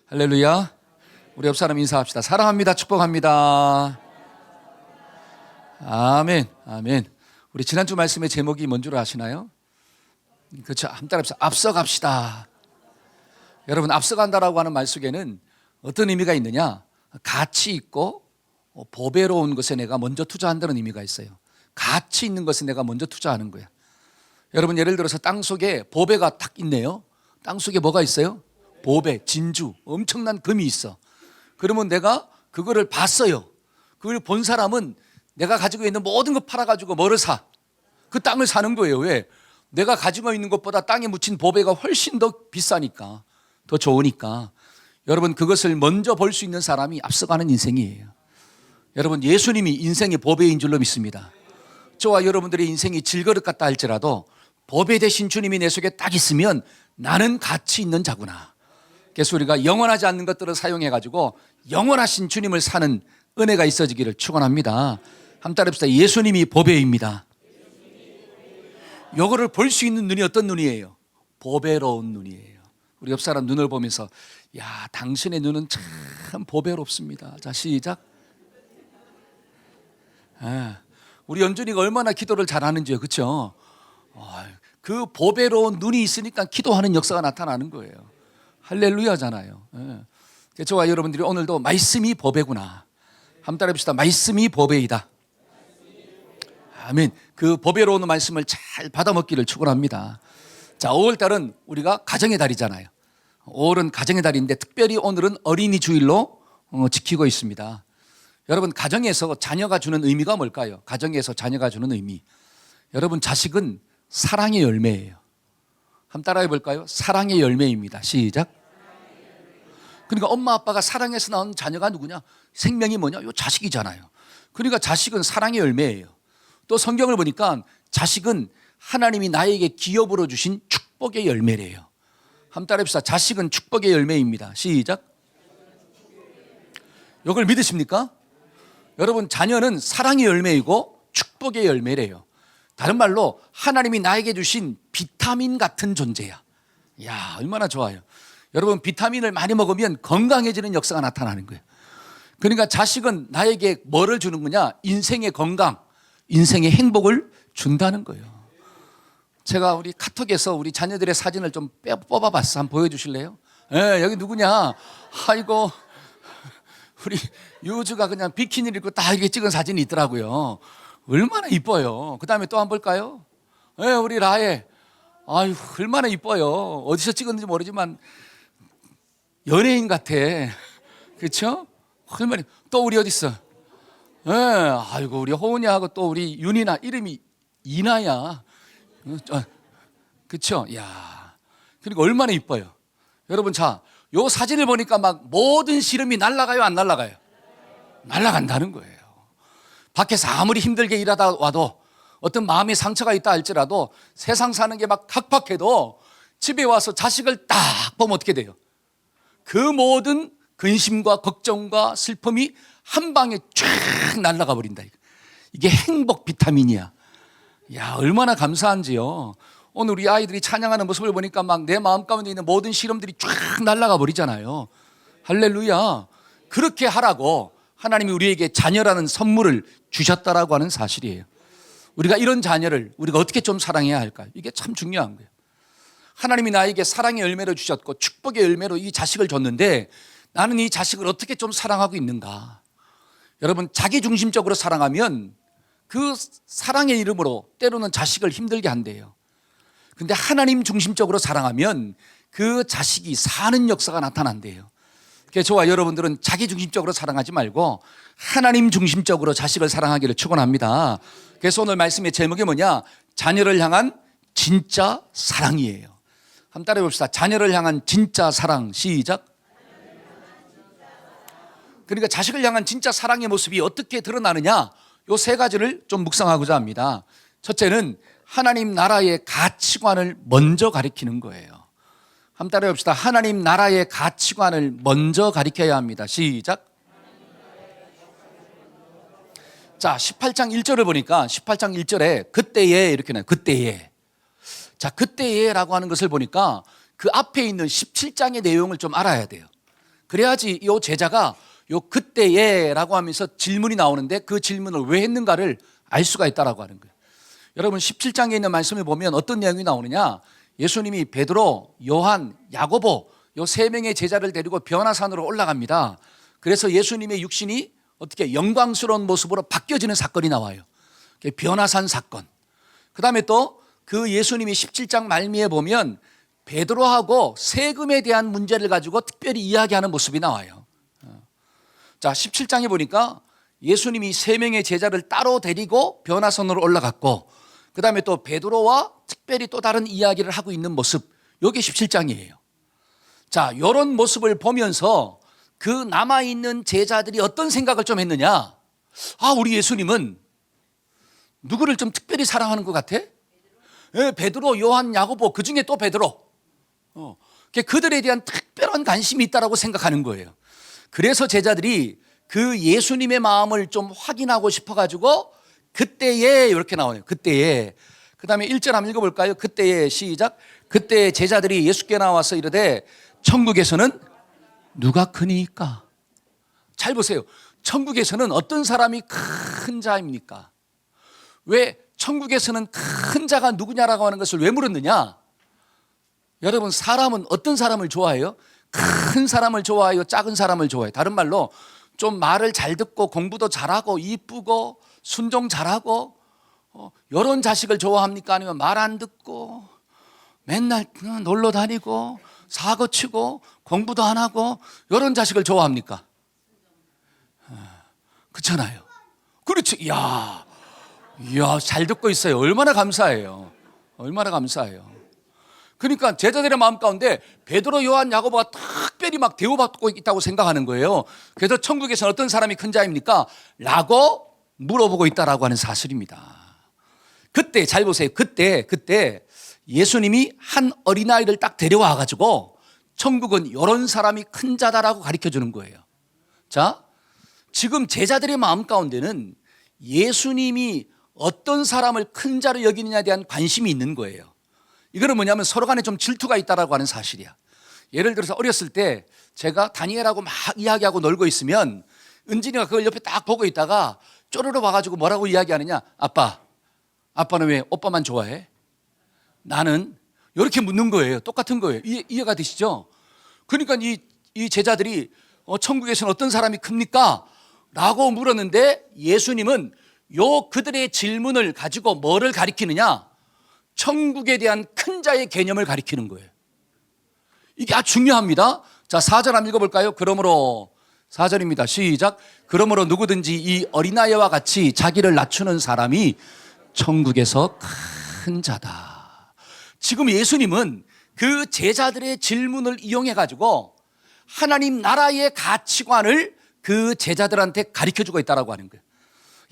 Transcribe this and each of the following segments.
할렐루야. 우리 옆 사람 인사합시다. 사랑합니다. 축복합니다. 아멘. 아멘. 우리 지난주 말씀의 제목이 뭔 줄 아시나요? 그렇죠. 한 따라 앞서갑시다. 여러분, 앞서간다라고 하는 말 속에는 어떤 의미가 있느냐? 가치 있고 보배로운 것에 내가 먼저 투자한다는 의미가 있어요. 가치 있는 것에 내가 먼저 투자하는 거야. 여러분, 예를 들어서 땅 속에 보배가 딱 있네요. 땅 속에 뭐가 있어요? 보배, 진주, 엄청난 금이 있어. 그러면 내가 그거를 봤어요. 그걸 본 사람은 내가 가지고 있는 모든 거 팔아가지고 뭐를 사? 그 땅을 사는 거예요. 왜? 내가 가지고 있는 것보다 땅에 묻힌 보배가 훨씬 더 비싸니까, 더 좋으니까. 여러분, 그것을 먼저 볼 수 있는 사람이 앞서가는 인생이에요. 여러분, 예수님이 인생의 보배인 줄로 믿습니다. 저와 여러분들의 인생이 질그릇 같다 할지라도 보배 대신 주님이 내 속에 딱 있으면 나는 가치 있는 자구나. 그래서 우리가 영원하지 않는 것들을 사용해가지고 영원하신 주님을 사는 은혜가 있어지기를 축원합니다. 한번 따라합시다. 예수님이 보배입니다. 이거를 볼 수 있는 눈이 어떤 눈이에요? 보배로운 눈이에요. 우리 옆 사람 눈을 보면서 야, 당신의 눈은 참 보배롭습니다. 자, 시작. 우리 연준이가 얼마나 기도를 잘하는지요. 그렇죠? 그 보배로운 눈이 있으니까 기도하는 역사가 나타나는 거예요. 할렐루야잖아요. 저와 여러분들이 오늘도 말씀이 보배구나. 한번 따라합시다. 말씀이 보배이다. 아멘. 그 보배로운 말씀을 잘 받아먹기를 축원합니다. 자, 5월달은 우리가 가정의 달이잖아요. 5월은 가정의 달인데 특별히 오늘은 어린이 주일로 지키고 있습니다. 여러분, 가정에서 자녀가 주는 의미가 뭘까요? 가정에서 자녀가 주는 의미. 여러분, 자식은 사랑의 열매예요. 한번 따라해 볼까요? 사랑의 열매입니다. 시작. 그러니까 엄마 아빠가 사랑해서 낳은 자녀가 누구냐? 생명이 뭐냐? 요 자식이잖아요. 그러니까 자식은 사랑의 열매예요. 또 성경을 보니까 자식은 하나님이 나에게 기업으로 주신 축복의 열매래요. 한번 따라해봅시다. 자식은 축복의 열매입니다. 시작. 이걸 믿으십니까? 여러분, 자녀는 사랑의 열매이고 축복의 열매래요. 다른 말로 하나님이 나에게 주신 비타민 같은 존재야. 이야, 얼마나 좋아요. 여러분, 비타민을 많이 먹으면 건강해지는 역사가 나타나는 거예요. 그러니까 자식은 나에게 뭐를 주는 거냐? 인생의 건강, 인생의 행복을 준다는 거예요. 제가 우리 카톡에서 우리 자녀들의 사진을 좀 뽑아봤어. 한번 보여주실래요? 여기 누구냐? 아이고, 우리 유주가 그냥 비키니를 입고 딱 이렇게 찍은 사진이 있더라고요. 얼마나 이뻐요. 그 다음에 또 한번 볼까요? 우리 라헬. 아유, 얼마나 이뻐요. 어디서 찍었는지 모르지만 연예인 같아. 그렇죠? 얼마나. 또 우리 어디 있어? 아이고, 우리 호은이하고 또 우리 윤이나, 이름이 이나야. 그렇죠? 야, 그러니까 얼마나 이뻐요. 여러분, 자, 요 사진을 보니까 막 모든 시름이 날아가요, 안 날아가요? 날아간다는 거예요. 밖에서 아무리 힘들게 일하다 와도 어떤 마음의 상처가 있다 할지라도 세상 사는 게 막 각박해도 집에 와서 자식을 딱 보면 어떻게 돼요? 그 모든 근심과 걱정과 슬픔이 한 방에 쫙 날아가 버린다. 이게 행복 비타민이야. 야, 얼마나 감사한지요. 오늘 우리 아이들이 찬양하는 모습을 보니까 막 내 마음 가운데 있는 모든 시름들이 쫙 날아가 버리잖아요. 할렐루야. 그렇게 하라고 하나님이 우리에게 자녀라는 선물을 주셨다라고 하는 사실이에요. 우리가 이런 자녀를 우리가 어떻게 좀 사랑해야 할까요? 이게 참 중요한 거예요. 하나님이 나에게 사랑의 열매를 주셨고 축복의 열매로 이 자식을 줬는데 나는 이 자식을 어떻게 좀 사랑하고 있는가? 여러분, 자기중심적으로 사랑하면 그 사랑의 이름으로 때로는 자식을 힘들게 한대요. 근데 하나님 중심적으로 사랑하면 그 자식이 사는 역사가 나타난대요. 그래서 저와 여러분들은 자기중심적으로 사랑하지 말고 하나님 중심적으로 자식을 사랑하기를 축원합니다. 그래서 오늘 말씀의 제목이 뭐냐? 자녀를 향한 진짜 사랑이에요. 한번 따라해 봅시다. 자녀를 향한 진짜 사랑. 시작. 그러니까 자식을 향한 진짜 사랑의 모습이 어떻게 드러나느냐? 요 세 가지를 좀 묵상하고자 합니다. 첫째는 하나님 나라의 가치관을 먼저 가리키는 거예요. 한번 따라해 봅시다. 하나님 나라의 가치관을 먼저 가리켜야 합니다. 시작. 자, 18장 1절을 보니까 18장 1절에 그때에 이렇게 나와요. 그때에. 자, 그때에라고 하는 것을 보니까 그 앞에 있는 17장의 내용을 좀 알아야 돼요. 그래야지 이 제자가 요 그때에라고 하면서 질문이 나오는데 그 질문을 왜 했는가를 알 수가 있다라고 하는 거예요. 여러분 17장에 있는 말씀을 보면 어떤 내용이 나오느냐, 예수님이 베드로, 요한, 야고보 요 세 명의 제자를 데리고 변화산으로 올라갑니다. 그래서 예수님의 육신이 어떻게 영광스러운 모습으로 바뀌어지는 사건이 나와요. 변화산 사건. 그 다음에 또 그 예수님이 17장 말미에 보면 베드로하고 세금에 대한 문제를 가지고 특별히 이야기하는 모습이 나와요. 자, 17장에 보니까 예수님이 세 명의 제자를 따로 데리고 변화산으로 올라갔고, 그 다음에 또 베드로와 특별히 또 다른 이야기를 하고 있는 모습, 이게 17장이에요. 자, 이런 모습을 보면서 그 남아있는 제자들이 어떤 생각을 좀 했느냐, 아, 우리 예수님은 누구를 좀 특별히 사랑하는 것 같아? 예, 베드로, 요한, 야고보, 그 중에 또 베드로. 그들에 대한 특별한 관심이 있다고 생각하는 거예요. 그래서 제자들이 그 예수님의 마음을 좀 확인하고 싶어가지고 그때에 이렇게 나와요. 그때에. 그 다음에 1절 한번 읽어볼까요? 그때에, 시작. 그때 제자들이 예수께 나와서 이르되 천국에서는 누가 크니까? 잘 보세요. 천국에서는 어떤 사람이 큰 자입니까? 왜 천국에서는 큰 자가 누구냐라고 하는 것을 왜 물었느냐? 여러분, 사람은 어떤 사람을 좋아해요? 큰 사람을 좋아해요? 작은 사람을 좋아해요? 다른 말로 좀 말을 잘 듣고 공부도 잘하고 이쁘고 순종 잘하고 이런 자식을 좋아합니까? 아니면 말 안 듣고 맨날 놀러 다니고 사고 치고 공부도 안 하고 이런 자식을 좋아합니까? 그렇잖아요. 그렇죠. 이야, 잘 듣고 있어요. 얼마나 감사해요. 얼마나 감사해요. 그러니까 제자들의 마음 가운데 베드로, 요한, 야고보가 특별히 막 대우받고 있다고 생각하는 거예요. 그래서 천국에서는 어떤 사람이 큰 자입니까? 라고 물어보고 있다라고 하는 사실입니다. 그때 잘 보세요. 그때 예수님이 한 어린아이를 딱 데려와 가지고 천국은 이런 사람이 큰 자다라고 가르쳐 주는 거예요. 자, 지금 제자들의 마음 가운데는 예수님이 어떤 사람을 큰 자로 여기느냐에 대한 관심이 있는 거예요. 이거는 뭐냐면 서로 간에 좀 질투가 있다라고 하는 사실이야. 예를 들어서 어렸을 때 제가 다니엘하고 막 이야기하고 놀고 있으면 은진이가 그걸 옆에 딱 보고 있다가 쪼르르 와가지고 뭐라고 이야기하느냐, 아빠는 왜 오빠만 좋아해? 나는 이렇게 묻는 거예요. 똑같은 거예요. 이해가 되시죠? 그러니까 이 제자들이 천국에서는 어떤 사람이 큽니까? 라고 물었는데 예수님은 그들의 질문을 가지고 뭐를 가리키느냐? 천국에 대한 큰 자의 개념을 가리키는 거예요. 이게 아주 중요합니다. 자, 4절 한번 읽어볼까요? 그러므로 4절입니다. 시작. 그러므로 누구든지 이 어린아이와 같이 자기를 낮추는 사람이 천국에서 큰 자다. 지금 예수님은 그 제자들의 질문을 이용해 가지고 하나님 나라의 가치관을 그 제자들한테 가르쳐주고 있다고 하는 거예요.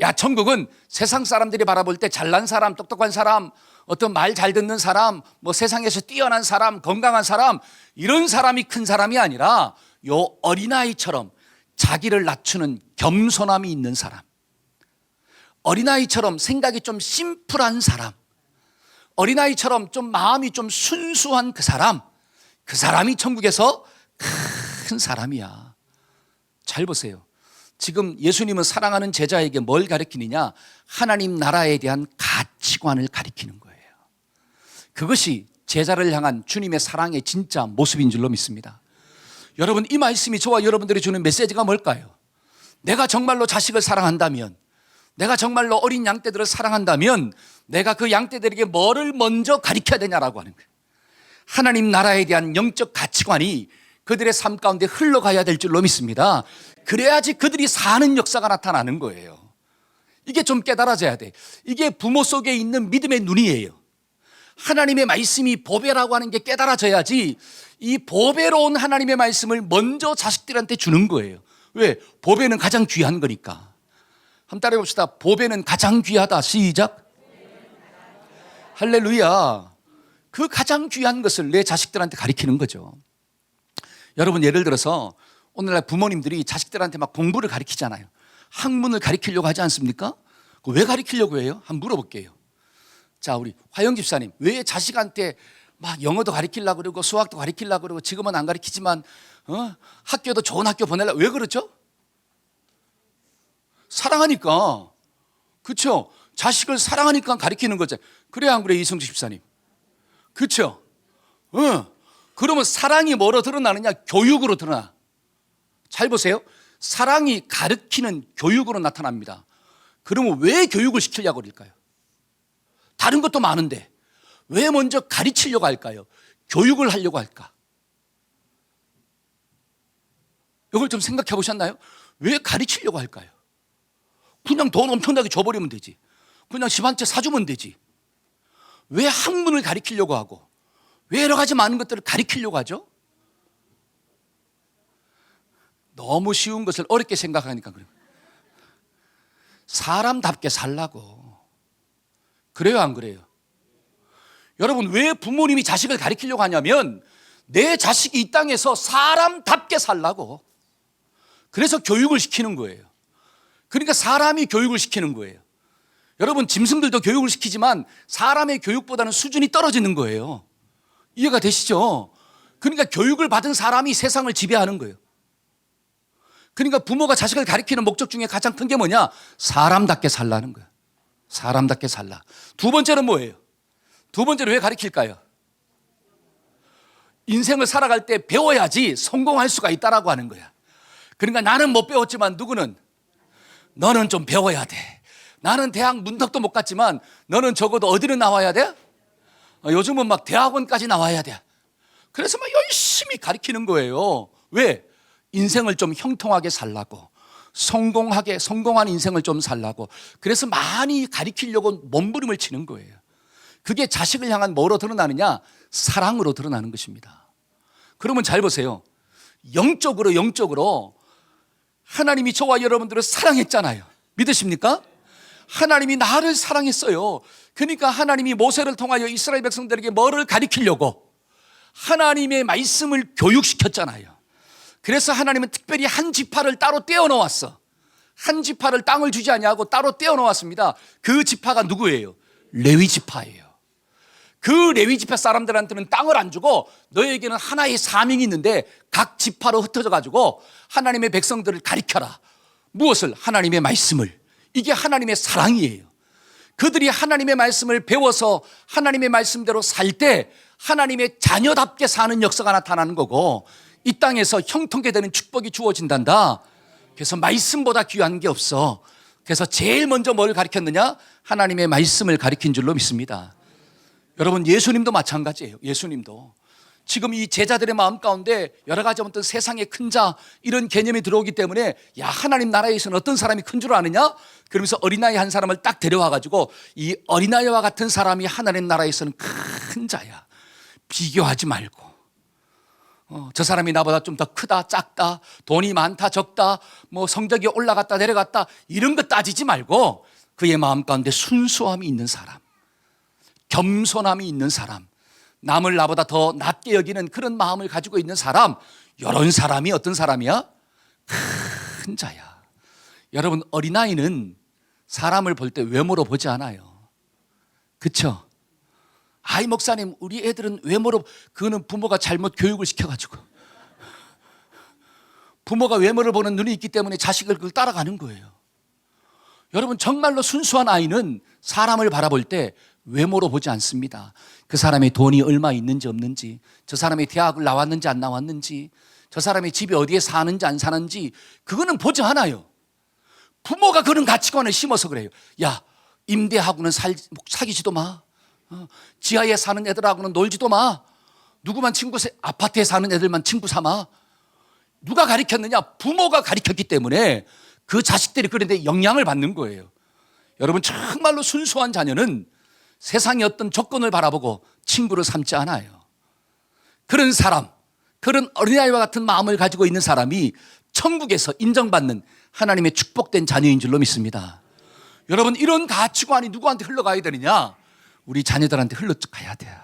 야, 천국은 세상 사람들이 바라볼 때 잘난 사람, 똑똑한 사람, 어떤 말 잘 듣는 사람, 뭐 세상에서 뛰어난 사람, 건강한 사람, 이런 사람이 큰 사람이 아니라 요 어린아이처럼 자기를 낮추는 겸손함이 있는 사람, 어린아이처럼 생각이 좀 심플한 사람, 어린아이처럼 좀 마음이 좀 순수한 그 사람이 천국에서 큰 사람이야. 잘 보세요. 지금 예수님은 사랑하는 제자에게 뭘 가르치느냐? 하나님 나라에 대한 가치관을 가르치는 거예요. 그것이 제자를 향한 주님의 사랑의 진짜 모습인 줄로 믿습니다. 여러분, 이 말씀이 저와 여러분들이 주는 메시지가 뭘까요? 내가 정말로 자식을 사랑한다면, 내가 정말로 어린 양떼들을 사랑한다면 내가 그 양떼들에게 뭐를 먼저 가르쳐야 되냐라고 하는 거예요. 하나님 나라에 대한 영적 가치관이 그들의 삶 가운데 흘러가야 될 줄로 믿습니다. 그래야지 그들이 사는 역사가 나타나는 거예요. 이게 좀 깨달아져야 돼. 이게 부모 속에 있는 믿음의 눈이에요. 하나님의 말씀이 보배라고 하는 게 깨달아져야지 이 보배로운 하나님의 말씀을 먼저 자식들한테 주는 거예요. 왜? 보배는 가장 귀한 거니까. 한번 따라해 봅시다. 보배는 가장 귀하다. 시작. 할렐루야. 그 가장 귀한 것을 내 자식들한테 가르치는 거죠. 여러분, 예를 들어서 오늘날 부모님들이 자식들한테 막 공부를 가르치잖아요. 학문을 가르치려고 하지 않습니까? 왜 가르치려고 해요? 한번 물어볼게요. 자, 우리 화영 집사님, 왜 자식한테 막 영어도 가르치려고 그러고 수학도 가르치려고 그러고 지금은 안 가르치지만 학교도 좋은 학교 보내려고. 왜 그렇죠? 사랑하니까. 그렇죠? 자식을 사랑하니까 가르치는 거죠. 그래 안 그래 이성주 집사님? 그렇죠? 그러면 사랑이 뭐로 드러나느냐? 교육으로 드러나. 잘 보세요. 사랑이 가르치는 교육으로 나타납니다. 그러면 왜 교육을 시키려고 그럴까요? 다른 것도 많은데 왜 먼저 가르치려고 할까요? 교육을 하려고 할까? 이걸 좀 생각해 보셨나요? 왜 가르치려고 할까요? 그냥 돈 엄청나게 줘버리면 되지. 그냥 집 한 채 사주면 되지. 왜 학문을 가르치려고 하고 왜 여러 가지 많은 것들을 가르치려고 하죠? 너무 쉬운 것을 어렵게 생각하니까 그래요. 사람답게 살라고. 그래요 안 그래요? 여러분 왜 부모님이 자식을 가르치려고 하냐면 내 자식이 이 땅에서 사람답게 살라고. 그래서 교육을 시키는 거예요. 그러니까 사람이 교육을 시키는 거예요. 여러분 짐승들도 교육을 시키지만 사람의 교육보다는 수준이 떨어지는 거예요. 이해가 되시죠? 그러니까 교육을 받은 사람이 세상을 지배하는 거예요. 그러니까 부모가 자식을 가르치는 목적 중에 가장 큰 게 뭐냐? 사람답게 살라는 거예요. 사람답게 살라. 두 번째는 뭐예요? 두 번째로 왜 가르칠까요? 인생을 살아갈 때 배워야지 성공할 수가 있다라고 하는 거야. 그러니까 나는 못 배웠지만 누구는? 너는 좀 배워야 돼. 나는 대학 문턱도 못 갔지만 너는 적어도 어디를 나와야 돼? 요즘은 막 대학원까지 나와야 돼. 그래서 막 열심히 가르치는 거예요. 왜? 인생을 좀 형통하게 살라고. 성공한 인생을 좀 살라고. 그래서 많이 가르치려고 몸부림을 치는 거예요. 그게 자식을 향한 뭐로 드러나느냐? 사랑으로 드러나는 것입니다. 그러면 잘 보세요. 영적으로 하나님이 저와 여러분들을 사랑했잖아요. 믿으십니까? 하나님이 나를 사랑했어요. 그러니까 하나님이 모세를 통하여 이스라엘 백성들에게 뭐를 가르치려고? 하나님의 말씀을 교육시켰잖아요. 그래서 하나님은 특별히 한 지파를 따로 떼어놓았어. 한 지파를 땅을 주지 아니하고 따로 떼어놓았습니다. 그 지파가 누구예요? 레위 지파예요. 그 레위 지파 사람들한테는 땅을 안 주고 너에게는 하나의 사명이 있는데 각 지파로 흩어져 가지고 하나님의 백성들을 가르쳐라. 무엇을? 하나님의 말씀을. 이게 하나님의 사랑이에요. 그들이 하나님의 말씀을 배워서 하나님의 말씀대로 살 때 하나님의 자녀답게 사는 역사가 나타나는 거고 이 땅에서 형통하게 되는 축복이 주어진단다. 그래서 말씀보다 귀한 게 없어. 그래서 제일 먼저 뭘 가르쳤느냐? 하나님의 말씀을 가르친 줄로 믿습니다. 여러분 예수님도 마찬가지예요. 예수님도 지금 이 제자들의 마음 가운데 여러 가지 어떤 세상의 큰 자 이런 개념이 들어오기 때문에 야 하나님 나라에서는 어떤 사람이 큰 줄 아느냐? 그러면서 어린아이 한 사람을 딱 데려와 가지고 이 어린아이와 같은 사람이 하나님 나라에서는 큰 자야. 비교하지 말고 저 사람이 나보다 좀 더 크다 작다 돈이 많다 적다 뭐 성적이 올라갔다 내려갔다 이런 거 따지지 말고 그의 마음 가운데 순수함이 있는 사람, 겸손함이 있는 사람, 남을 나보다 더 낮게 여기는 그런 마음을 가지고 있는 사람, 이런 사람이 어떤 사람이야? 큰 자야. 여러분 어린아이는 사람을 볼 때 외모로 보지 않아요. 그렇죠? 아이 목사님 우리 애들은 외모로, 그거는 부모가 잘못 교육을 시켜가지고 부모가 외모를 보는 눈이 있기 때문에 자식을 그걸 따라가는 거예요. 여러분 정말로 순수한 아이는 사람을 바라볼 때 외모로 보지 않습니다. 그 사람의 돈이 얼마 있는지 없는지, 저 사람이 대학을 나왔는지 안 나왔는지, 저 사람의 집이 어디에 사는지 안 사는지 그거는 보지 않아요. 부모가 그런 가치관을 심어서 그래요. 야 임대하고는 사귀지도 마, 지하에 사는 애들하고는 놀지도 마, 누구만 친구, 아파트에 사는 애들만 친구 삼아. 누가 가르쳤느냐? 부모가 가르쳤기 때문에 그 자식들이 그런데 영향을 받는 거예요. 여러분 정말로 순수한 자녀는 세상의 어떤 조건을 바라보고 친구를 삼지 않아요. 그런 사람, 그런 어린아이와 같은 마음을 가지고 있는 사람이 천국에서 인정받는 하나님의 축복된 자녀인 줄로 믿습니다. 여러분 이런 가치관이 누구한테 흘러가야 되느냐? 우리 자녀들한테 흘러가야 돼요.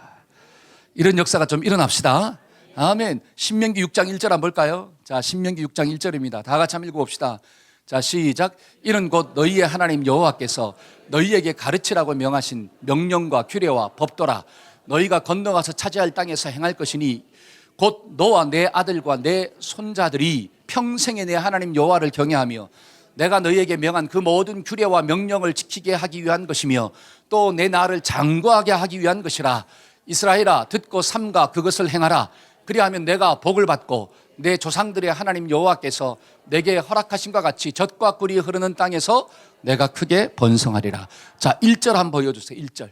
이런 역사가 좀 일어납시다. 아멘. 신명기 6장 1절 한번 볼까요? 자, 신명기 6장 1절입니다. 다 같이 한번 읽어봅시다. 자, 시작. 이는 곧 너희의 하나님 여호와께서 너희에게 가르치라고 명하신 명령과 규례와 법도라. 너희가 건너가서 차지할 땅에서 행할 것이니 곧 너와 내 아들과 내 손자들이 평생에 내 하나님 여호와를 경외하며 내가 너희에게 명한 그 모든 규례와 명령을 지키게 하기 위한 것이며 또 내 나라를 장구하게 하기 위한 것이라. 이스라엘아, 듣고 삼가 그것을 행하라. 그리하면 내가 복을 받고 내 조상들의 하나님 여호와께서 내게 허락하신 것 같이 젖과 꿀이 흐르는 땅에서 내가 크게 번성하리라. 자, 1절 한번 보여주세요. 1절.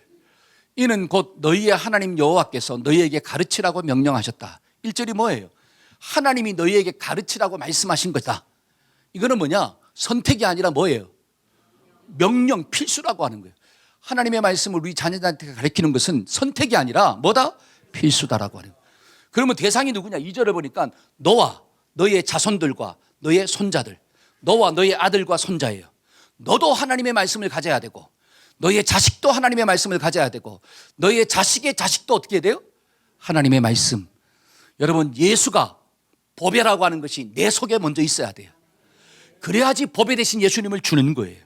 이는 곧 너희의 하나님 여호와께서 너희에게 가르치라고 명령하셨다. 1절이 뭐예요? 하나님이 너희에게 가르치라고 말씀하신 거다. 이거는 뭐냐? 선택이 아니라 뭐예요? 명령, 필수라고 하는 거예요. 하나님의 말씀을 우리 자녀들한테 가르치는 것은 선택이 아니라 뭐다? 필수다라고 하는 거예요. 그러면 대상이 누구냐? 2절을 보니까 너와 너의 자손들과 너의 손자들, 너와 너의 아들과 손자예요. 너도 하나님의 말씀을 가져야 되고 너의 자식도 하나님의 말씀을 가져야 되고 너의 자식의 자식도 어떻게 해야 돼요? 하나님의 말씀. 여러분, 예수가 보배라고 하는 것이 내 속에 먼저 있어야 돼요. 그래야지 보배 대신 예수님을 주는 거예요.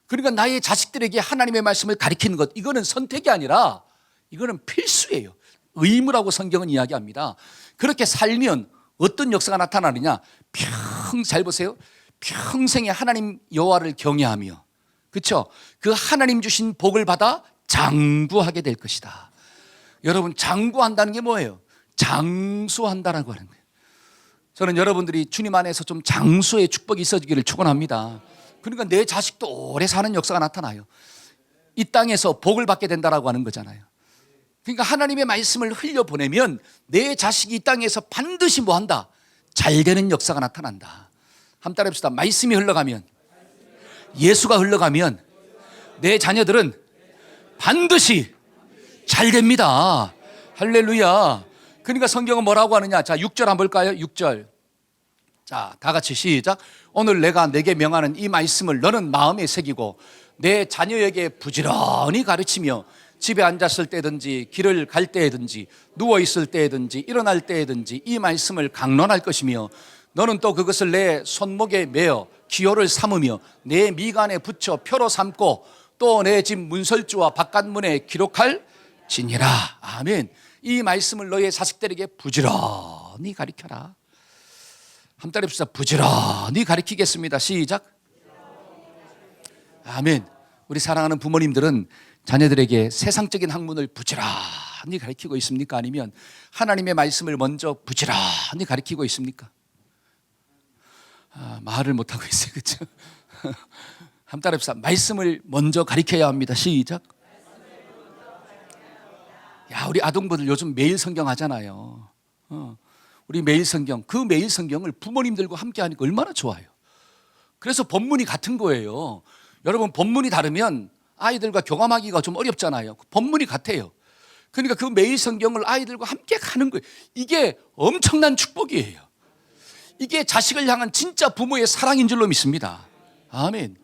그러니까 나의 자식들에게 하나님의 말씀을 가르치는 것, 이거는 선택이 아니라 이거는 필수예요. 의무라고 성경은 이야기합니다. 그렇게 살면 어떤 역사가 나타나느냐? 잘 보세요. 평생에 하나님 여호와를 경외하며, 그렇죠? 그 하나님 주신 복을 받아 장구하게 될 것이다. 여러분, 장구한다는 게 뭐예요? 장수한다라고 하는 거예요. 저는 여러분들이 주님 안에서 좀 장수의 축복이 있어지기를 축원합니다. 그러니까 내 자식도 오래 사는 역사가 나타나요. 이 땅에서 복을 받게 된다라고 하는 거잖아요. 그러니까 하나님의 말씀을 흘려보내면 내 자식이 이 땅에서 반드시 뭐한다? 잘 되는 역사가 나타난다. 한번 따라해봅시다. 말씀이 흘러가면, 예수가 흘러가면 내 자녀들은 반드시 잘 됩니다. 할렐루야. 그러니까 성경은 뭐라고 하느냐? 자, 6절 한번 볼까요? 6절. 자, 다 같이 시작. 오늘 내가 내게 명하는 이 말씀을 너는 마음에 새기고 내 자녀에게 부지런히 가르치며 집에 앉았을 때든지 길을 갈 때든지 누워있을 때든지 일어날 때든지 이 말씀을 강론할 것이며 너는 또 그것을 내 손목에 매어 기호를 삼으며 내 미간에 붙여 표로 삼고 또 내 집 문설주와 바깥문에 기록할 지니라. 아멘. 이 말씀을 너의 자식들에게 부지런히 가르쳐라. 한 따라 해봅시다. 부지런히 가르치겠습니다. 시작. 아멘. 우리 사랑하는 부모님들은 자녀들에게 세상적인 학문을 부지런히 가르치고 있습니까? 아니면 하나님의 말씀을 먼저 부지런히 가르치고 있습니까? 말을 못하고 있어요. 그렇죠? 한 따라 해봅시다. 말씀을 먼저 가르쳐야 합니다. 시작. 야, 우리 아동분들 요즘 매일 성경 하잖아요. 우리 매일 성경, 그 매일 성경을 부모님들과 함께 하니까 얼마나 좋아요. 그래서 본문이 같은 거예요. 여러분, 본문이 다르면 아이들과 교감하기가 좀 어렵잖아요. 본문이 같아요. 그러니까 그 매일 성경을 아이들과 함께 가는 거예요. 이게 엄청난 축복이에요. 이게 자식을 향한 진짜 부모의 사랑인 줄로 믿습니다. 아멘.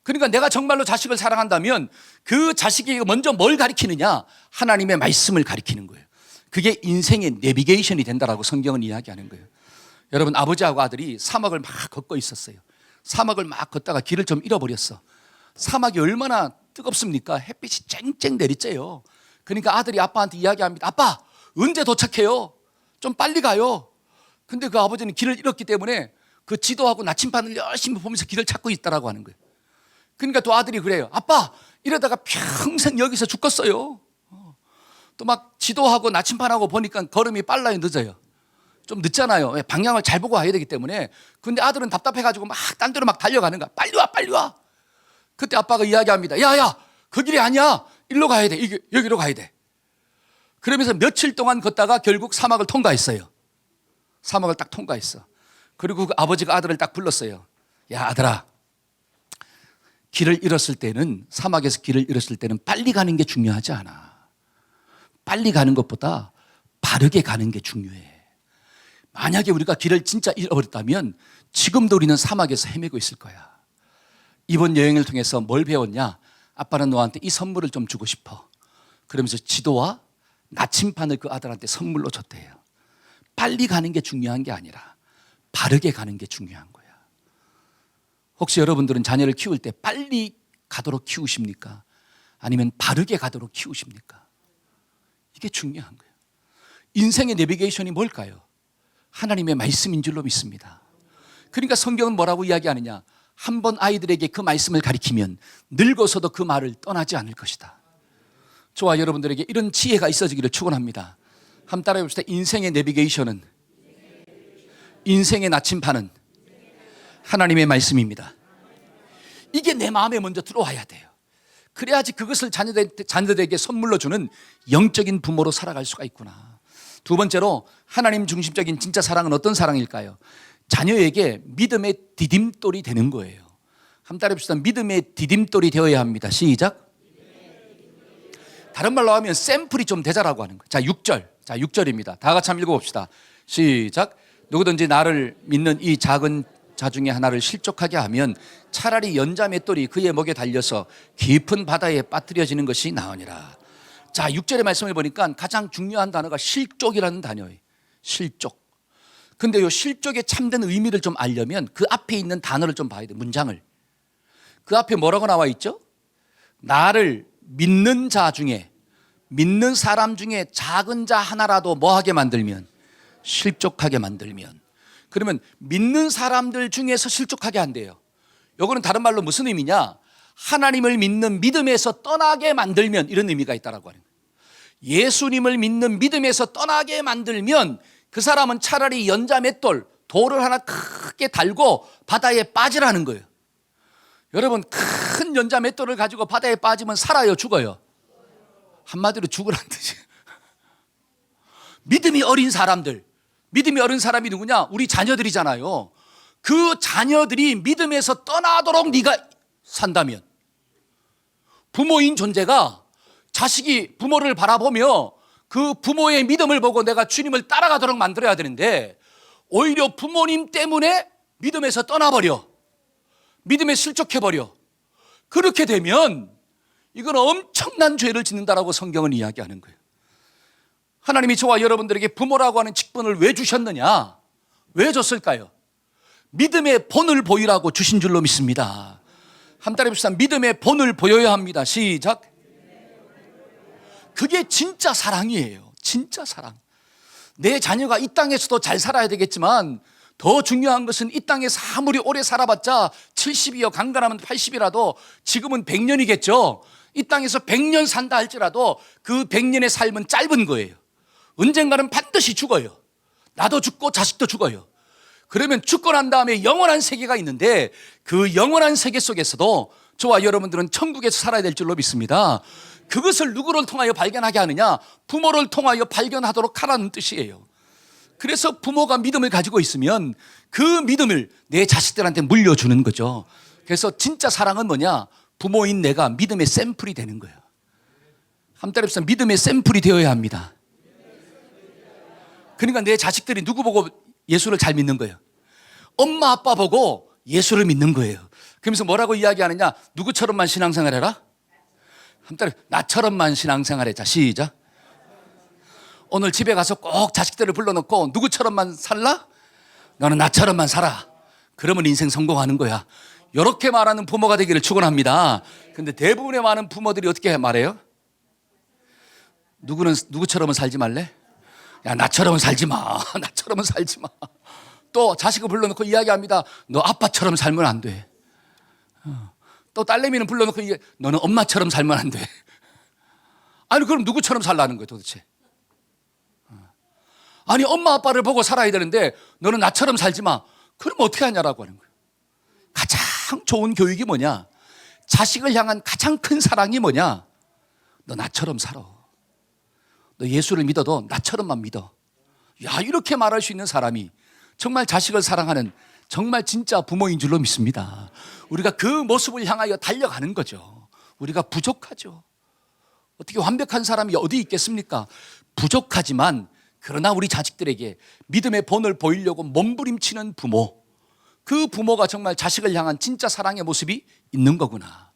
그러니까 내가 정말로 자식을 사랑한다면 그 자식에게 먼저 뭘 가르치느냐? 하나님의 말씀을 가르치는 거예요. 그게 인생의 내비게이션이 된다라고 성경은 이야기하는 거예요. 여러분, 아버지하고 아들이 사막을 막 걷고 있었어요. 사막을 막 걷다가 길을 좀 잃어버렸어. 사막이 얼마나 뜨겁습니까? 햇빛이 쨍쨍 내리쬐요. 그러니까 아들이 아빠한테 이야기합니다. 아빠, 언제 도착해요? 좀 빨리 가요. 근데 그 아버지는 길을 잃었기 때문에 그 지도하고 나침반을 열심히 보면서 길을 찾고 있다라고 하는 거예요. 그러니까 또 아들이 그래요. 아빠, 이러다가 평생 여기서 죽겠어요. 또 막 지도하고 나침반하고 보니까 걸음이 빨라요, 늦어요? 좀 늦잖아요. 방향을 잘 보고 가야 되기 때문에. 근데 아들은 답답해가지고 막 딴 데로 막 달려가는 거야. 빨리 와, 빨리 와. 그때 아빠가 이야기합니다. 야, 그 길이 아니야. 일로 가야 돼. 여기로 가야 돼. 그러면서 며칠 동안 걷다가 결국 사막을 통과했어요. 사막을 딱 통과했어. 그리고 그 아버지가 아들을 딱 불렀어요. 야, 아들아, 길을 잃었을 때는, 사막에서 길을 잃었을 때는 빨리 가는 게 중요하지 않아. 빨리 가는 것보다 바르게 가는 게 중요해. 만약에 우리가 길을 진짜 잃어버렸다면 지금도 우리는 사막에서 헤매고 있을 거야. 이번 여행을 통해서 뭘 배웠냐? 아빠는 너한테 이 선물을 좀 주고 싶어. 그러면서 지도와 나침반을 그 아들한테 선물로 줬대요. 빨리 가는 게 중요한 게 아니라 바르게 가는 게 중요한 거야. 혹시 여러분들은 자녀를 키울 때 빨리 가도록 키우십니까? 아니면 바르게 가도록 키우십니까? 이게 중요한 거예요. 인생의 내비게이션이 뭘까요? 하나님의 말씀인 줄로 믿습니다. 그러니까 성경은 뭐라고 이야기하느냐? 한 번 아이들에게 그 말씀을 가리키면 늙어서도 그 말을 떠나지 않을 것이다. 저와 여러분들에게 이런 지혜가 있어지기를 축원합니다. 한번 따라해 봅시다. 인생의 내비게이션은, 인생의 나침판은 하나님의 말씀입니다. 이게 내 마음에 먼저 들어와야 돼요. 그래야지 그것을 자녀들에게 선물로 주는 영적인 부모로 살아갈 수가 있구나. 두 번째로 하나님 중심적인 진짜 사랑은 어떤 사랑일까요? 자녀에게 믿음의 디딤돌이 되는 거예요. 한번 따라해 봅시다. 믿음의 디딤돌이 되어야 합니다. 시작. 다른 말로 하면 샘플이 좀 되자라고 하는 거예요. 자, 6절. 자, 6절입니다. 다 같이 한번 읽어봅시다. 시작. 누구든지 나를 믿는 이 작은 자 중에 하나를 실족하게 하면 차라리 연자 맷돌이 그의 목에 달려서 깊은 바다에 빠뜨려지는 것이 나으니라. 자, 6절의 말씀을 보니까 가장 중요한 단어가 실족이라는 단어예요. 실족. 근데 이 실족의 참된 의미를 좀 알려면 그 앞에 있는 단어를 좀 봐야 돼요. 문장을. 그 앞에 뭐라고 나와 있죠? 나를 믿는 자 중에, 믿는 사람 중에 작은 자 하나라도 뭐하게 만들면, 실족하게 만들면. 그러면 믿는 사람들 중에서 실족하게 한대요. 이거는 다른 말로 무슨 의미냐? 하나님을 믿는 믿음에서 떠나게 만들면, 이런 의미가 있다라고 하는 거예요. 예수님을 믿는 믿음에서 떠나게 만들면 그 사람은 차라리 연자 맷돌, 돌을 하나 크게 달고 바다에 빠지라는 거예요. 여러분, 큰 연자 맷돌을 가지고 바다에 빠지면 살아요, 죽어요? 한마디로 죽으라는 뜻이에요. 믿음이 어린 사람들, 믿음이 어린 사람이 누구냐? 우리 자녀들이잖아요. 그 자녀들이 믿음에서 떠나도록 네가 산다면, 부모인 존재가 자식이 부모를 바라보며 그 부모의 믿음을 보고 내가 주님을 따라가도록 만들어야 되는데, 오히려 부모님 때문에 믿음에서 떠나버려, 믿음에 실족해버려. 그렇게 되면 이건 엄청난 죄를 짓는다라고 성경은 이야기하는 거예요. 하나님이 저와 여러분들에게 부모라고 하는 직분을 왜 주셨느냐? 왜 줬을까요? 믿음의 본을 보이라고 주신 줄로 믿습니다. 한 달에 봅시다. 믿음의 본을 보여야 합니다. 시작. 그게 진짜 사랑이에요. 진짜 사랑. 내 자녀가 이 땅에서도 잘 살아야 되겠지만 더 중요한 것은 이 땅에서 아무리 오래 살아봤자 70이요 강간하면 80이라도 지금은 100년이겠죠. 이 땅에서 100년 산다 할지라도 그 100년의 삶은 짧은 거예요. 언젠가는 반드시 죽어요. 나도 죽고 자식도 죽어요. 그러면 죽고 난 다음에 영원한 세계가 있는데 그 영원한 세계 속에서도 저와 여러분들은 천국에서 살아야 될 줄로 믿습니다. 그것을 누구를 통하여 발견하게 하느냐? 부모를 통하여 발견하도록 하라는 뜻이에요. 그래서 부모가 믿음을 가지고 있으면 그 믿음을 내 자식들한테 물려주는 거죠. 그래서 진짜 사랑은 뭐냐? 부모인 내가 믿음의 샘플이 되는 거예요. 한 달에 비슷한 믿음의 샘플이 되어야 합니다. 그러니까 내 자식들이 누구 보고 예수를 잘 믿는 거예요? 엄마 아빠 보고 예수를 믿는 거예요. 그러면서 뭐라고 이야기하느냐? 누구처럼만 신앙생활 해라? 한 달에 나처럼만 신앙생활 해자. 시작. 오늘 집에 가서 꼭 자식들을 불러놓고 누구처럼만 살라? 너는 나처럼만 살아. 그러면 인생 성공하는 거야. 이렇게 말하는 부모가 되기를 축원합니다. 근데 대부분의 많은 부모들이 어떻게 말해요? 누구처럼은 살지 말래? 야, 나처럼은 살지 마. 나처럼은 살지 마. 또 자식을 불러놓고 이야기합니다. 너 아빠처럼 살면 안 돼. 또 딸내미는 불러놓고 너는 엄마처럼 살면 안 돼. 아니 그럼 누구처럼 살라는 거예요 도대체? 아니 엄마 아빠를 보고 살아야 되는데 너는 나처럼 살지 마. 그럼 어떻게 하냐라고 하는 거예요. 가장 좋은 교육이 뭐냐? 자식을 향한 가장 큰 사랑이 뭐냐? 너 나처럼 살아. 너 예수를 믿어도 나처럼만 믿어. 야, 이렇게 말할 수 있는 사람이 정말 자식을 사랑하는 정말 진짜 부모인 줄로 믿습니다. 우리가 그 모습을 향하여 달려가는 거죠. 우리가 부족하죠. 어떻게 완벽한 사람이 어디 있겠습니까? 부족하지만 그러나 우리 자식들에게 믿음의 본을 보이려고 몸부림치는 부모, 그 부모가 정말 자식을 향한 진짜 사랑의 모습이 있는 거구나.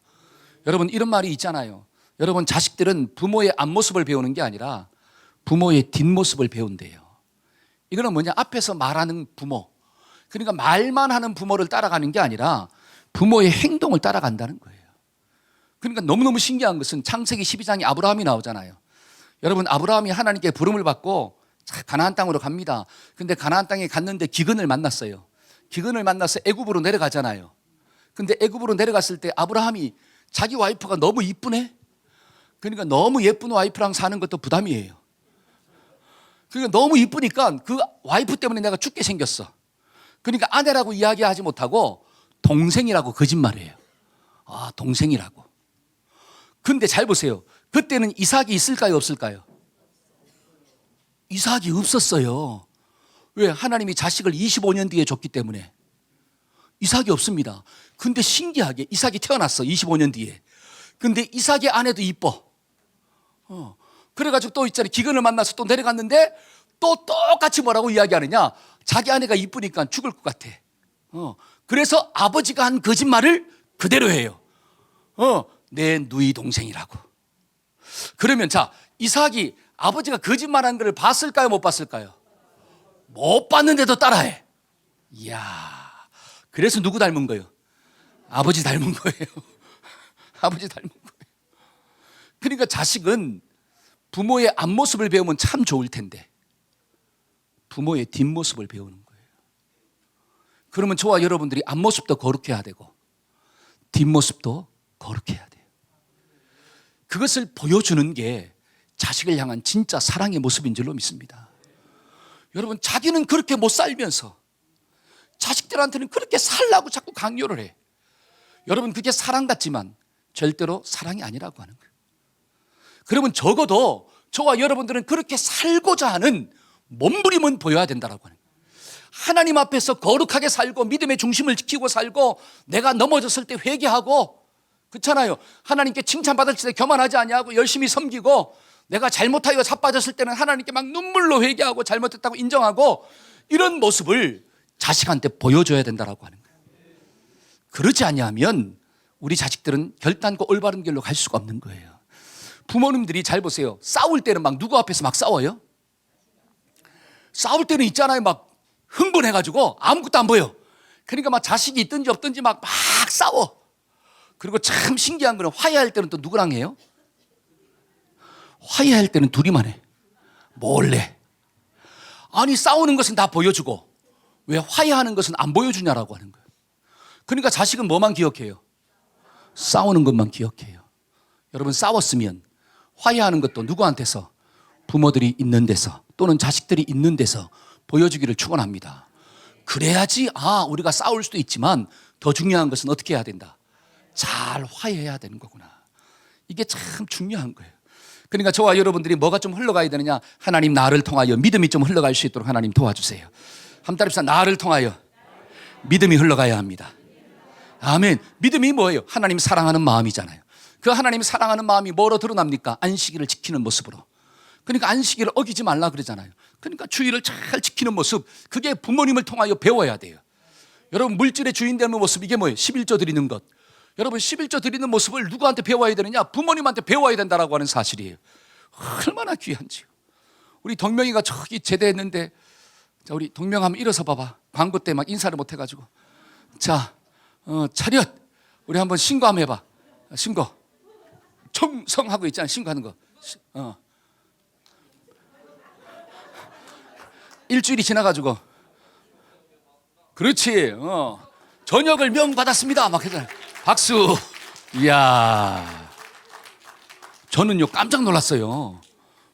여러분 이런 말이 있잖아요. 여러분 자식들은 부모의 앞모습을 배우는 게 아니라 부모의 뒷모습을 배운대요. 이거는 뭐냐? 앞에서 말하는 부모, 그러니까 말만 하는 부모를 따라가는 게 아니라 부모의 행동을 따라간다는 거예요. 그러니까 너무너무 신기한 것은 창세기 12장에 아브라함이 나오잖아요. 여러분, 아브라함이 하나님께 부름을 받고 가나안 땅으로 갑니다. 근데 가나안 땅에 갔는데 기근을 만났어요. 기근을 만나서 애굽으로 내려가잖아요. 근데 애굽으로 내려갔을 때 아브라함이 자기 와이프가 너무 이쁘네. 그러니까 너무 예쁜 와이프랑 사는 것도 부담이에요. 그러니까 너무 이쁘니까 그 와이프 때문에 내가 죽게 생겼어. 그러니까 아내라고 이야기하지 못하고 동생이라고 거짓말해요. 아, 동생이라고. 근데 잘 보세요. 그때는 이삭이 있을까요, 없을까요? 이삭이 없었어요. 왜? 하나님이 자식을 25년 뒤에 줬기 때문에. 이삭이 없습니다. 근데 신기하게 이삭이 태어났어, 25년 뒤에. 근데 이삭의 아내도 이뻐. 그래가지고 또 있잖아요. 기근을 만나서 또 내려갔는데 또 똑같이 뭐라고 이야기하느냐. 자기 아내가 이쁘니까 죽을 것 같아. 그래서 아버지가 한 거짓말을 그대로 해요. 내 누이 동생이라고. 그러면 자, 이삭이 아버지가 거짓말한 걸 봤을까요, 못 봤을까요? 못 봤는데도 따라해. 이야, 그래서 누구 닮은 거예요? 아버지 닮은 거예요. 아버지 닮은 거예요. 그러니까 자식은 부모의 앞모습을 배우면 참 좋을 텐데 부모의 뒷모습을 배우는 거예요. 그러면 저와 여러분들이 앞모습도 거룩해야 되고 뒷모습도 거룩해야 돼요. 그것을 보여주는 게 자식을 향한 진짜 사랑의 모습인 줄로 믿습니다. 여러분, 자기는 그렇게 못 살면서 자식들한테는 그렇게 살라고 자꾸 강요를 해. 여러분, 그게 사랑 같지만 절대로 사랑이 아니라고 하는 거예요. 그러면 적어도 저와 여러분들은 그렇게 살고자 하는 몸부림은 보여야 된다고 하는 거예요. 하나님 앞에서 거룩하게 살고 믿음의 중심을 지키고 살고 내가 넘어졌을 때 회개하고, 그렇잖아요. 하나님께 칭찬받을 때 교만하지 아니하고 열심히 섬기고, 내가 잘못하여 자빠졌을 때는 하나님께 막 눈물로 회개하고 잘못했다고 인정하고, 이런 모습을 자식한테 보여줘야 된다고 하는 거예요. 그러지 아니하면 우리 자식들은 결단코 올바른 길로 갈 수가 없는 거예요. 부모님들이 잘 보세요. 싸울 때는 막 누구 앞에서 막 싸워요? 싸울 때는 있잖아요. 막 흥분해가지고 아무것도 안 보여. 그러니까 막 자식이 있든지 없든지 막 싸워. 그리고 참 신기한 거는 화해할 때는 또 누구랑 해요? 화해할 때는 둘이만 해. 몰래. 아니, 싸우는 것은 다 보여주고 왜 화해하는 것은 안 보여주냐라고 하는 거예요. 그러니까 자식은 뭐만 기억해요? 싸우는 것만 기억해요. 여러분, 싸웠으면 화해하는 것도 누구한테서? 부모들이 있는 데서 또는 자식들이 있는 데서 보여주기를 축원합니다. 그래야지 우리가 싸울 수도 있지만 더 중요한 것은 어떻게 해야 된다? 잘 화해해야 되는 거구나. 이게 참 중요한 거예요. 그러니까 저와 여러분들이 뭐가 좀 흘러가야 되느냐? 하나님, 나를 통하여 믿음이 좀 흘러갈 수 있도록 하나님 도와주세요. 한번 따라합시다. 나를 통하여 믿음이 흘러가야 합니다. 아멘. 믿음이 뭐예요? 하나님 사랑하는 마음이잖아요. 그 하나님 사랑하는 마음이 뭐로 드러납니까? 안식일을 지키는 모습으로. 그러니까 안식일을 어기지 말라 그러잖아요. 그러니까 주일을 잘 지키는 모습, 그게 부모님을 통하여 배워야 돼요. 여러분, 물질의 주인 되는 모습, 이게 뭐예요? 11조 드리는 것. 여러분, 11조 드리는 모습을 누구한테 배워야 되느냐? 부모님한테 배워야 된다라고 하는 사실이에요. 얼마나 귀한지요. 우리 동명이가 저기 제대했는데, 자, 우리 동명 한번 일어서 봐봐. 광고 때 막 인사를 못 해가지고. 자, 차렷. 우리 한번 신고 한번 해봐. 신고. 충성하고 있잖아. 신고하는 거. 일주일이 지나가지고. 그렇지. 저녁을 명받았습니다. 막 했잖아요. 박수. 이야. 저는요, 깜짝 놀랐어요.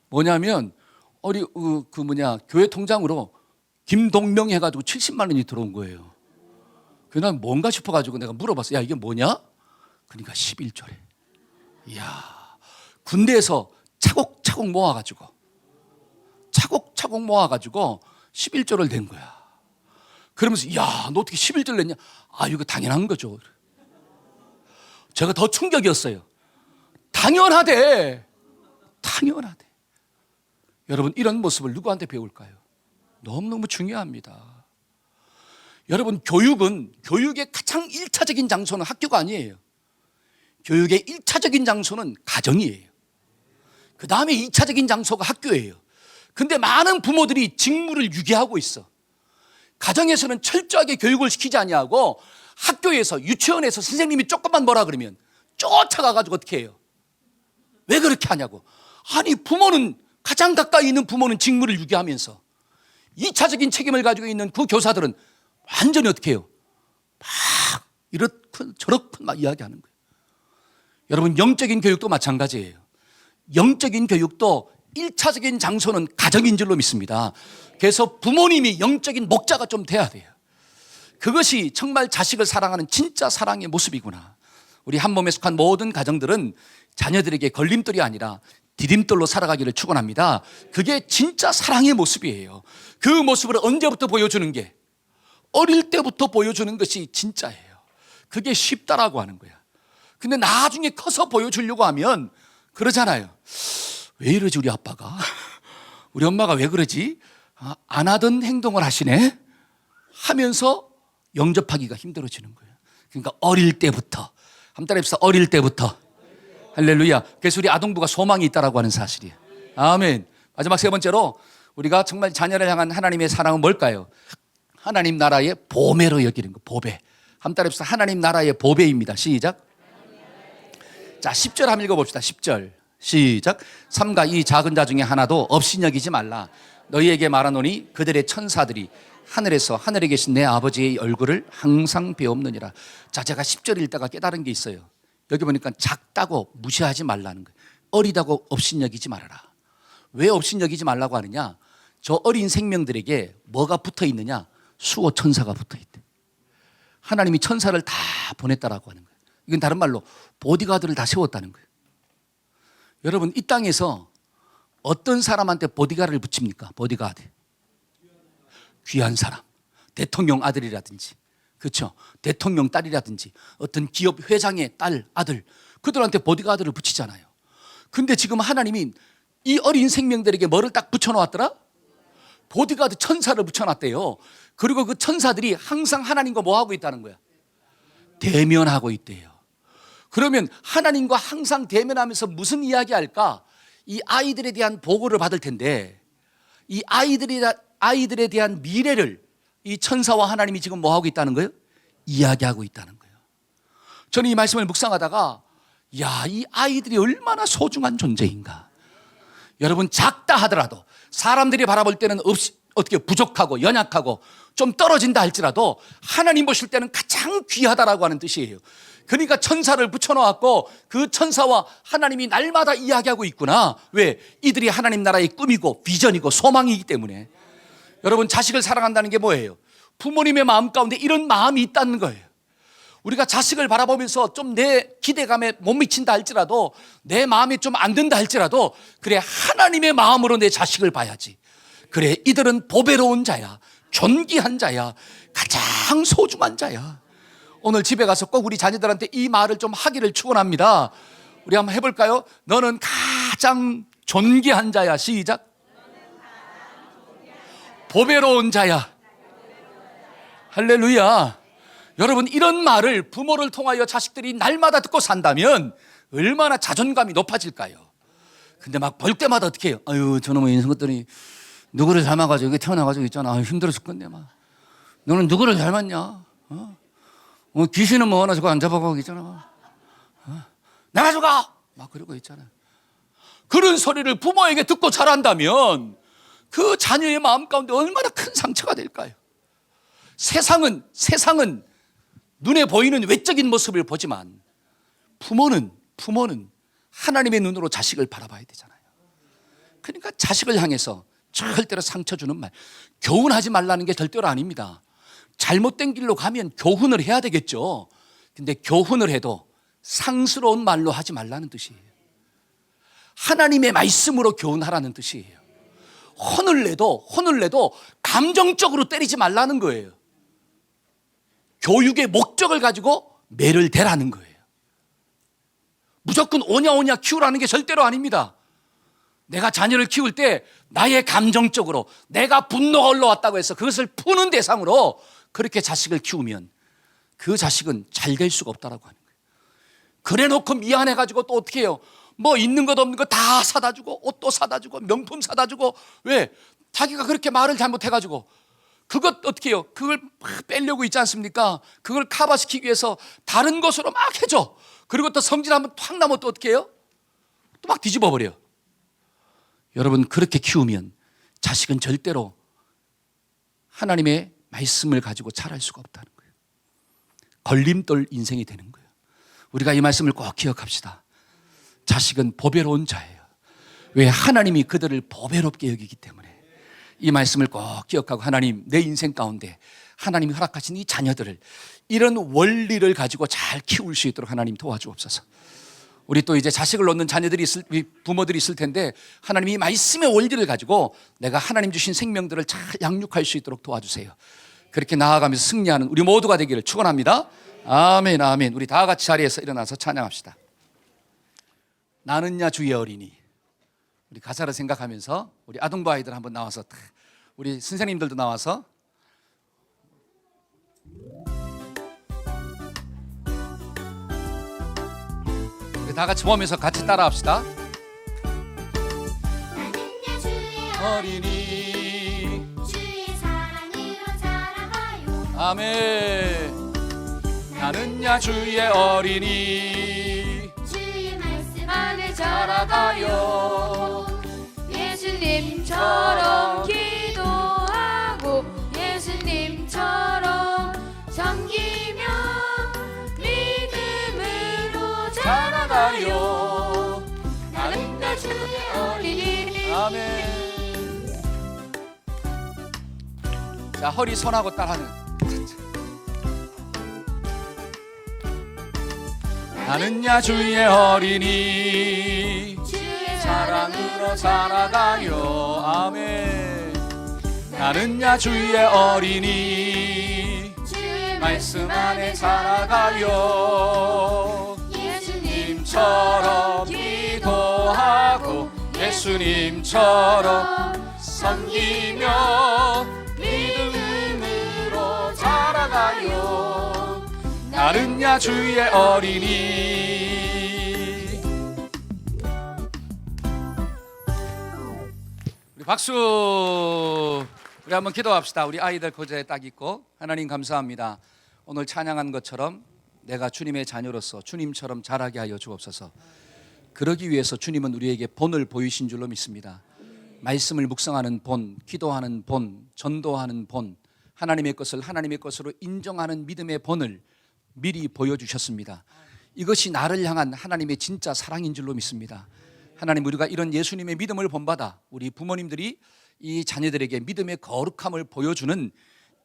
뭐냐면, 교회 통장으로 김동명이 해가지고 70만 원이 들어온 거예요. 그날 뭔가 싶어가지고 내가 물어봤어요. 야, 이게 뭐냐? 그러니까 11조래. 이야. 군대에서 차곡차곡 모아가지고 11조를 낸 거야. 그러면서, 야, 너 어떻게 11조를 냈냐? 이거 당연한 거죠. 제가 더 충격이었어요. 당연하대. 여러분, 이런 모습을 누구한테 배울까요? 너무너무 중요합니다. 여러분, 교육의 가장 1차적인 장소는 학교가 아니에요. 교육의 1차적인 장소는 가정이에요. 그 다음에 2차적인 장소가 학교예요. 근데 많은 부모들이 직무를 유기하고 있어. 가정에서는 철저하게 교육을 시키지 아니하고 학교에서, 유치원에서 선생님이 조금만 뭐라 그러면 쫓아가가지고 어떻게 해요? 왜 그렇게 하냐고. 아니, 부모는, 가장 가까이 있는 부모는 직무를 유기하면서 2차적인 책임을 가지고 있는 그 교사들은 완전히 어떻게 해요? 막 이렇군 저렇군 막 이야기하는 거예요. 여러분, 영적인 교육도 마찬가지예요. 영적인 교육도 1차적인 장소는 가정인 줄로 믿습니다. 그래서 부모님이 영적인 목자가 좀 돼야 돼요. 그것이 정말 자식을 사랑하는 진짜 사랑의 모습이구나. 우리 한 몸에 속한 모든 가정들은 자녀들에게 걸림돌이 아니라 디딤돌로 살아가기를 축원합니다. 그게 진짜 사랑의 모습이에요. 그 모습을 언제부터 보여주는 게? 어릴 때부터 보여주는 것이 진짜예요. 그게 쉽다라고 하는 거야. 근데 나중에 커서 보여주려고 하면 그러잖아요. 왜 이러지 우리 아빠가? 우리 엄마가 왜 그러지? 안 하던 행동을 하시네? 하면서 영접하기가 힘들어지는 거예요. 그러니까 어릴 때부터, 한 달에 비해서 어릴 때부터. 할렐루야. 그래서 우리 아동부가 소망이 있다라고 하는 사실이에요. 아멘. 마지막 세 번째로 우리가 정말 자녀를 향한 하나님의 사랑은 뭘까요? 하나님 나라의 보배로 여기는 거. 보배. 한 달에 비해서 하나님 나라의 보배입니다. 시작. 자, 10절 한번 읽어봅시다. 10절 시작. 삼가 이 작은 자 중에 하나도 없이 여기지 말라. 너희에게 말하노니 그들의 천사들이 하늘에서 하늘에 계신 내 아버지의 얼굴을 항상 배옵느니라. 자, 제가 10절 읽다가 깨달은 게 있어요. 여기 보니까 작다고 무시하지 말라는 거예요. 어리다고 없이 여기지 말아라. 왜 없이 여기지 말라고 하느냐? 저 어린 생명들에게 뭐가 붙어 있느냐? 수호 천사가 붙어 있대. 하나님이 천사를 다 보냈다라고 하는 거예요. 이건 다른 말로 보디가드를 다 세웠다는 거예요. 여러분, 이 땅에서 어떤 사람한테 보디가드를 붙입니까? 보디가드. 귀한 사람. 대통령 아들이라든지, 그렇죠? 대통령 딸이라든지, 어떤 기업 회장의 딸, 아들, 그들한테 보디가드를 붙이잖아요. 근데 지금 하나님이 이 어린 생명들에게 뭐를 딱 붙여놓았더라? 보디가드 천사를 붙여놨대요. 그리고 그 천사들이 항상 하나님과 뭐 하고 있다는 거야? 대면하고 있대요. 그러면 하나님과 항상 대면하면서 무슨 이야기 할까? 이 아이들에 대한 보고를 받을 텐데, 이 아이들에 대한 미래를 이 천사와 하나님이 지금 뭐 하고 있다는 거예요? 이야기하고 있다는 거예요. 저는 이 말씀을 묵상하다가, 야, 이 아이들이 얼마나 소중한 존재인가. 여러분, 작다 하더라도 사람들이 바라볼 때는 어떻게 부족하고 연약하고 좀 떨어진다 할지라도 하나님 보실 때는 가장 귀하다라고 하는 뜻이에요. 그러니까 천사를 붙여놓았고 그 천사와 하나님이 날마다 이야기하고 있구나. 왜? 이들이 하나님 나라의 꿈이고 비전이고 소망이기 때문에. 여러분, 자식을 사랑한다는 게 뭐예요? 부모님의 마음 가운데 이런 마음이 있다는 거예요. 우리가 자식을 바라보면서 좀 내 기대감에 못 미친다 할지라도, 내 마음이 좀 안 든다 할지라도, 그래, 하나님의 마음으로 내 자식을 봐야지. 그래, 이들은 보배로운 자야, 존귀한 자야, 가장 소중한 자야. 오늘 집에 가서 꼭 우리 자녀들한테 이 말을 좀 하기를 축원합니다. 우리 한번 해볼까요? 너는 가장 존귀한 자야. 시작. 보배로운 자야. 할렐루야. 여러분, 이런 말을 부모를 통하여 자식들이 날마다 듣고 산다면 얼마나 자존감이 높아질까요? 근데 막 볼 때마다 어떻게 해요? 아유, 저놈의 인생 것들이 누구를 닮아가지고 여기 태어나가지고 있잖아. 아유, 힘들어 죽겠네 막. 너는 누구를 닮았냐? 귀신은 뭐 하나 저거 안 잡아가고 있잖아. 나가 죽어! 막 그러고 있잖아. 그런 소리를 부모에게 듣고 자란다면 그 자녀의 마음 가운데 얼마나 큰 상처가 될까요? 세상은 눈에 보이는 외적인 모습을 보지만 부모는 하나님의 눈으로 자식을 바라봐야 되잖아요. 그러니까 자식을 향해서 절대로 상처 주는 말, 교훈하지 말라는 게 절대로 아닙니다. 잘못된 길로 가면 교훈을 해야 되겠죠. 근데 교훈을 해도 상스러운 말로 하지 말라는 뜻이에요. 하나님의 말씀으로 교훈하라는 뜻이에요. 혼을 내도 감정적으로 때리지 말라는 거예요. 교육의 목적을 가지고 매를 대라는 거예요. 무조건 오냐 키우라는 게 절대로 아닙니다. 내가 자녀를 키울 때 나의 감정적으로 내가 분노가 올라왔다고 해서 그것을 푸는 대상으로 그렇게 자식을 키우면 그 자식은 잘 될 수가 없다라고 하는 거예요. 그래 놓고 미안해가지고 또 어떻게 해요? 뭐 있는 것 없는 거 다 사다 주고, 옷도 사다 주고, 명품 사다 주고. 왜? 자기가 그렇게 말을 잘못해가지고 그것 어떻게 해요? 그걸 막 빼려고 있지 않습니까? 그걸 커버시키기 위해서 다른 것으로 막 해줘. 그리고 또 성질 한번 탁 나면 또 어떻게 해요? 또 막 뒤집어 버려요. 여러분, 그렇게 키우면 자식은 절대로 하나님의 말씀을 가지고 자랄 수가 없다는 거예요. 걸림돌 인생이 되는 거예요. 우리가 이 말씀을 꼭 기억합시다. 자식은 보배로운 자예요. 왜? 하나님이 그들을 보배롭게 여기기 때문에. 이 말씀을 꼭 기억하고, 하나님, 내 인생 가운데 하나님이 허락하신 이 자녀들을 이런 원리를 가지고 잘 키울 수 있도록 하나님 도와주옵소서. 우리 또 이제 자식을 놓는 자녀들이 우리 부모들이 있을 텐데, 하나님이 말씀의 원리를 가지고 내가 하나님 주신 생명들을 잘 양육할 수 있도록 도와주세요. 그렇게 나아가면서 승리하는 우리 모두가 되기를 축원합니다. 아멘, 아멘. 우리 다 같이 자리에서 일어나서 찬양합시다. 나는야 주의 어린이. 우리 가사를 생각하면서 우리 아동부 아이들 한번 나와서, 우리 선생님들도 나와서 우리 다 같이 보면서 같이 따라합시다. 나는야 주의 어린이, 주의 사랑으로 자라가요. 아멘. 나는야 주의 어린이, 주의 말씀 안에 자라가요. 예수님처럼 기도하고 예수님처럼 섬기며 믿음으로 자라가요. 나는야 주의 어린이. 아멘. 자, 허리 손하고 따라하는. 나는야 주의 어린이, 주의 사랑으로 살아가요. 아멘. 나는야 주의 어린이, 주의 말씀 안에 살아가요. 예수님처럼 기도하고 예수님처럼 섬기며 믿음으로 자라가요. 나는야 주의 어린이. 우리 박수. 우리 한번 기도합시다. 우리 아이들 고자에 딱 있고, 하나님 감사합니다. 오늘 찬양한 것처럼 내가 주님의 자녀로서 주님처럼 자라게 하여 주옵소서. 그러기 위해서 주님은 우리에게 본을 보이신 줄로 믿습니다. 말씀을 묵상하는 본, 기도하는 본, 전도하는 본, 하나님의 것을 하나님의 것으로 인정하는 믿음의 본을 미리 보여주셨습니다. 이것이 나를 향한 하나님의 진짜 사랑인 줄로 믿습니다. 하나님, 우리가 이런 예수님의 믿음을 본받아 우리 부모님들이 이 자녀들에게 믿음의 거룩함을 보여주는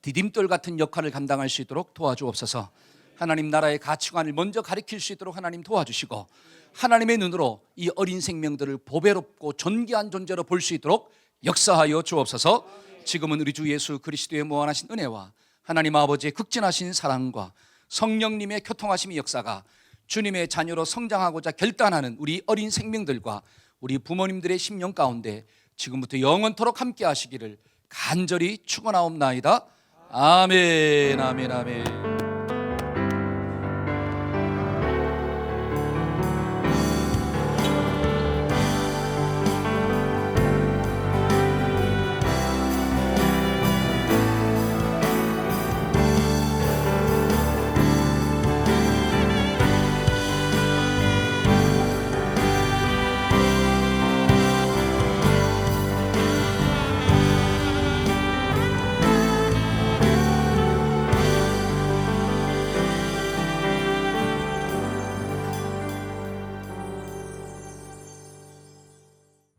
디딤돌 같은 역할을 감당할 수 있도록 도와주옵소서. 하나님 나라의 가치관을 먼저 가르칠 수 있도록 하나님 도와주시고, 하나님의 눈으로 이 어린 생명들을 보배롭고 존귀한 존재로 볼 수 있도록 역사하여 주옵소서. 지금은 우리 주 예수 그리스도의 무한하신 은혜와 하나님 아버지의 극진하신 사랑과 성령님의 교통하심의 역사가 주님의 자녀로 성장하고자 결단하는 우리 어린 생명들과 우리 부모님들의 심령 가운데 지금부터 영원토록 함께 하시기를 간절히 축원하옵나이다. 아멘, 아멘, 아멘.